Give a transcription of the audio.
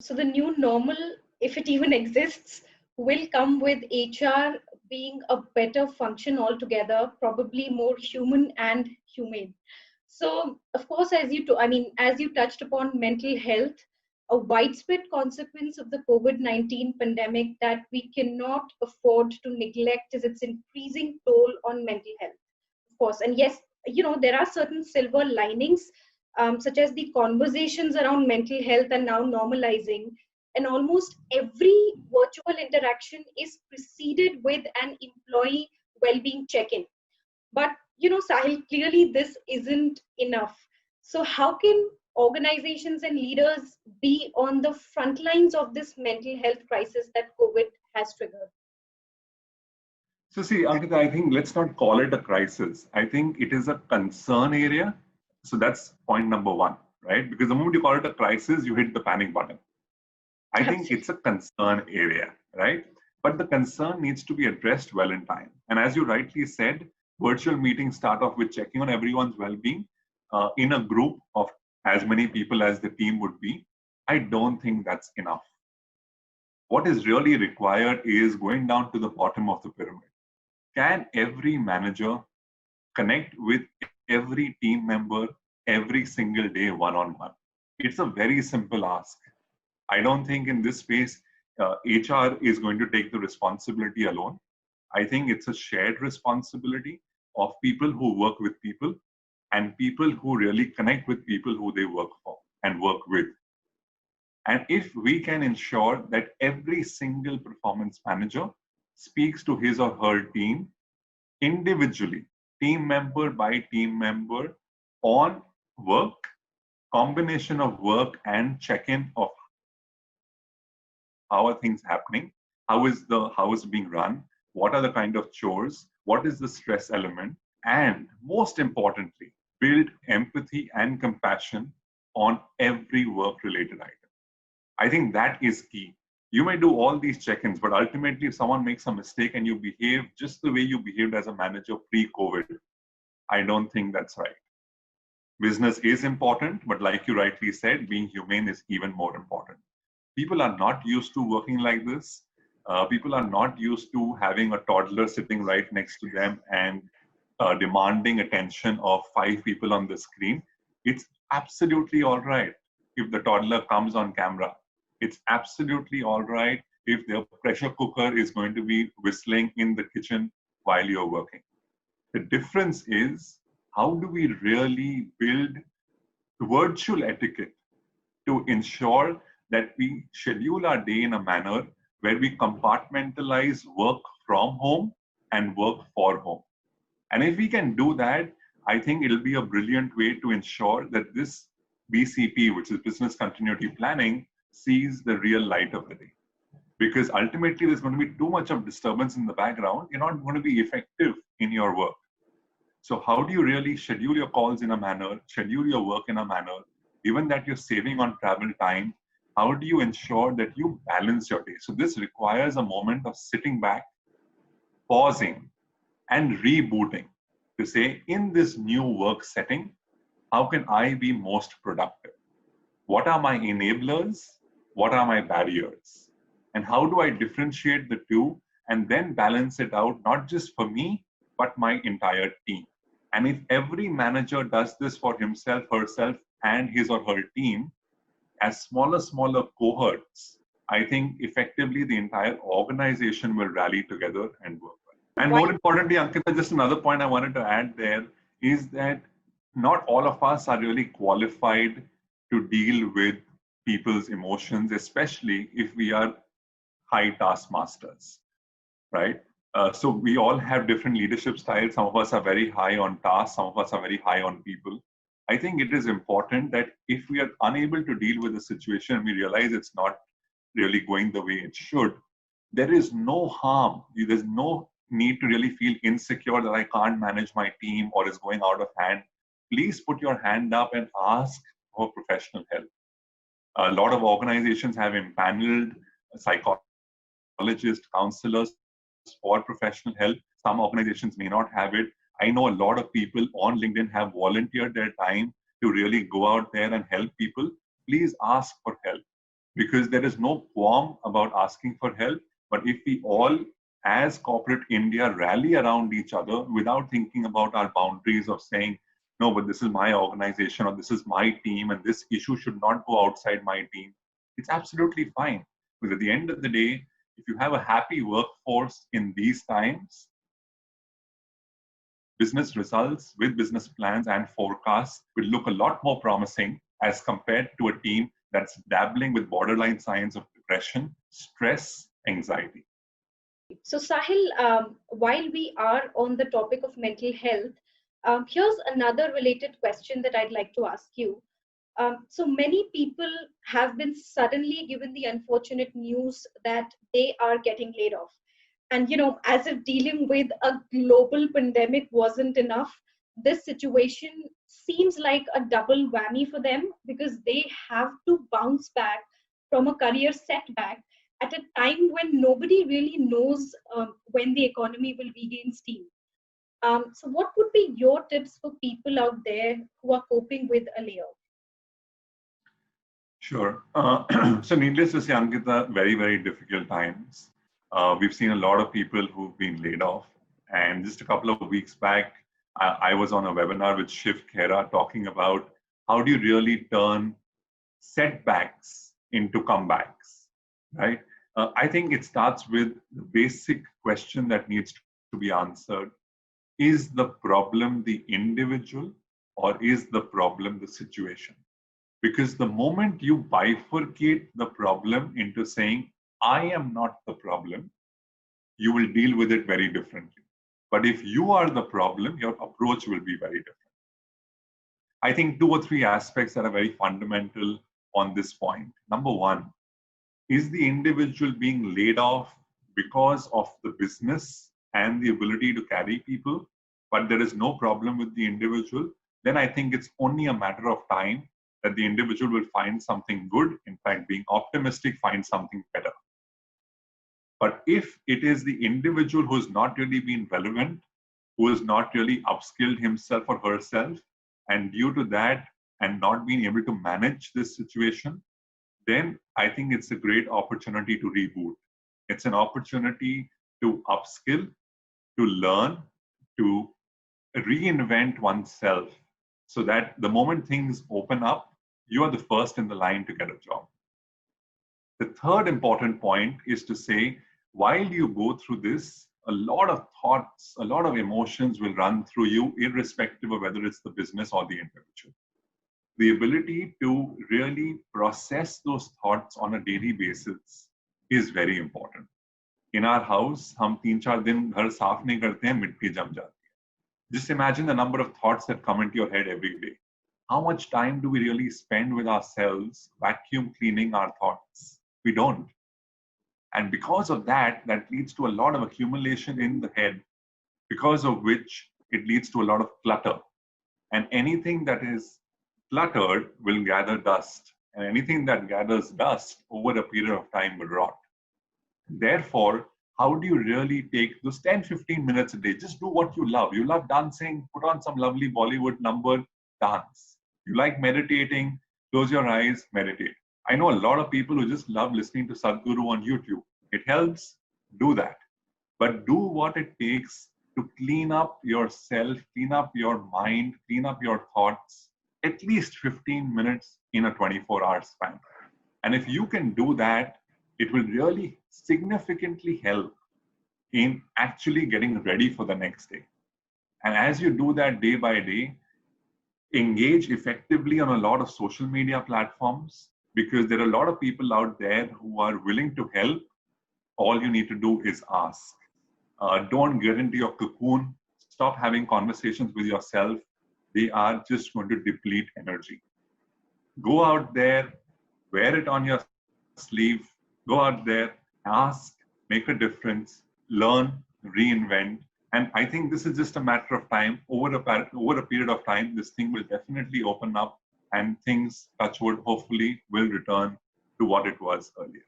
So the new normal, if it even exists, will come with HR being a better function altogether, probably more human and humane. So, of course, as you touched upon mental health, a widespread consequence of the COVID-19 pandemic that we cannot afford to neglect is its increasing toll on mental health, of course. And yes, there are certain silver linings, such as the conversations around mental health are now normalizing, and almost every virtual interaction is preceded with an employee well-being check-in. But Sahil, clearly this isn't enough. So how can organizations and leaders be on the front lines of this mental health crisis that COVID has triggered? So see, Ankita, I think let's not call it a crisis. I think it is a concern area. So that's point number one, right? Because the moment you call it a crisis, you hit the panic button. I think it's a concern area, right? But the concern needs to be addressed well in time. And as you rightly said, virtual meetings start off with checking on everyone's well-being in a group of as many people as the team would be. I don't think that's enough. What is really required is going down to the bottom of the pyramid. Can every manager connect with every team member every single day one-on-one? It's a very simple ask. I don't think in this space, HR is going to take the responsibility alone. I think it's a shared responsibility of people who work with people and people who really connect with people who they work for and work with. And if we can ensure that every single performance manager speaks to his or her team individually, team member by team member, on work, combination of work and check-in of how are things happening, how is being run, what are the kind of chores, what is the stress element, and most importantly, build empathy and compassion on every work-related item. I think that is key. You may do all these check-ins, but ultimately if someone makes a mistake and you behave just the way you behaved as a manager pre-COVID, I don't think that's right. Business is important, but like you rightly said, being humane is even more important. People are not used to working like this. People are not used to having a toddler sitting right next to them and demanding attention of 5 people on the screen. It's absolutely all right if the toddler comes on camera. It's absolutely all right if the pressure cooker is going to be whistling in the kitchen while you're working. The difference is, how do we really build virtual etiquette to ensure that we schedule our day in a manner where we compartmentalize work from home and work for home. And if we can do that, I think it'll be a brilliant way to ensure that this BCP, which is business continuity planning, sees the real light of the day. Because ultimately there's going to be too much of disturbance in the background. You're not going to be effective in your work. So how do you really schedule your calls in a manner, schedule your work in a manner, given that you're saving on travel time? How do you ensure that you balance your day? So this requires a moment of sitting back, pausing, and rebooting to say, in this new work setting, how can I be most productive? What are my enablers? What are my barriers? And how do I differentiate the two and then balance it out, not just for me, but my entire team? And if every manager does this for himself, herself, and his or her team, as smaller cohorts, I think effectively the entire organization will rally together and work well. And more importantly, Ankita, just another point I wanted to add there is that not all of us are really qualified to deal with people's emotions, especially if we are high taskmasters, right? So we all have different leadership styles. Some of us are very high on tasks, some of us are very high on people. I think it is important that if we are unable to deal with the situation, we realize it's not really going the way it should. There is no harm. There's no need to really feel insecure that I can't manage my team or is going out of hand. Please put your hand up and ask for professional help. A lot of organizations have empaneled psychologists, counselors for professional help. Some organizations may not have it. I know a lot of people on LinkedIn have volunteered their time to really go out there and help people. Please ask for help, because there is no qualm about asking for help. But if we all, as corporate India, rally around each other without thinking about our boundaries of saying, no, but this is my organization or this is my team and this issue should not go outside my team, it's absolutely fine. Because at the end of the day, if you have a happy workforce in these times, business results with business plans and forecasts will look a lot more promising as compared to a team that's dabbling with borderline signs of depression, stress, anxiety. So, Sahil, while we are on the topic of mental health, here's another related question that I'd like to ask you. So many people have been suddenly given the unfortunate news that they are getting laid off. And, as if dealing with a global pandemic wasn't enough, this situation seems like a double whammy for them because they have to bounce back from a career setback at a time when nobody really knows when the economy will regain steam. So, what would be your tips for people out there who are coping with a layoff? Sure. So needless to say, Ankita, very, very difficult times. We've seen a lot of people who've been laid off. And just a couple of weeks back, I was on a webinar with Shiv Khera talking about how do you really turn setbacks into comebacks, right? I think it starts with the basic question that needs to be answered. Is the problem the individual or is the problem the situation? Because the moment you bifurcate the problem into saying, I am not the problem, you will deal with it very differently. But if you are the problem, your approach will be very different. I think 2 or 3 aspects that are very fundamental on this point. Number one, is the individual being laid off because of the business and the ability to carry people, but there is no problem with the individual? Then I think it's only a matter of time that the individual will find something good. In fact, being optimistic, find something better. But if it is the individual who has not really been relevant, who has not really upskilled himself or herself, and due to that, and not being able to manage this situation, then I think it's a great opportunity to reboot. It's an opportunity to upskill, to learn, to reinvent oneself so that the moment things open up, you are the first in the line to get a job. The third important point is to say, while you go through this, a lot of thoughts, a lot of emotions will run through you, irrespective of whether it's the business or the individual. The ability to really process those thoughts on a daily basis is very important. In our house, हम 3-4 दिन घर साफ नहीं करते हैं, मिट्टी जम जाती है. Just imagine the number of thoughts that come into your head every day. How much time do we really spend with ourselves vacuum cleaning our thoughts? We don't. And because of that, that leads to a lot of accumulation in the head, because of which it leads to a lot of clutter. And anything that is cluttered will gather dust. And anything that gathers dust over a period of time will rot. Therefore, how do you really take those 10-15 minutes a day? Just do what you love. You love dancing, put on some lovely Bollywood number, dance. You like meditating, close your eyes, meditate. I know a lot of people who just love listening to Sadhguru on YouTube. It helps, do that. But do what it takes to clean up yourself, clean up your mind, clean up your thoughts, at least 15 minutes in a 24-hour span. And if you can do that, it will really significantly help in actually getting ready for the next day. And as you do that day by day, engage effectively on a lot of social media platforms, because there are a lot of people out there who are willing to help. All you need to do is ask. Don't get into your cocoon. Stop having conversations with yourself. They are just going to deplete energy. Go out there, wear it on your sleeve, go out there, ask, make a difference, learn, reinvent. And I think this is just a matter of time. Over a period of time, this thing will definitely open up and things, touch wood, hopefully will return to what it was earlier.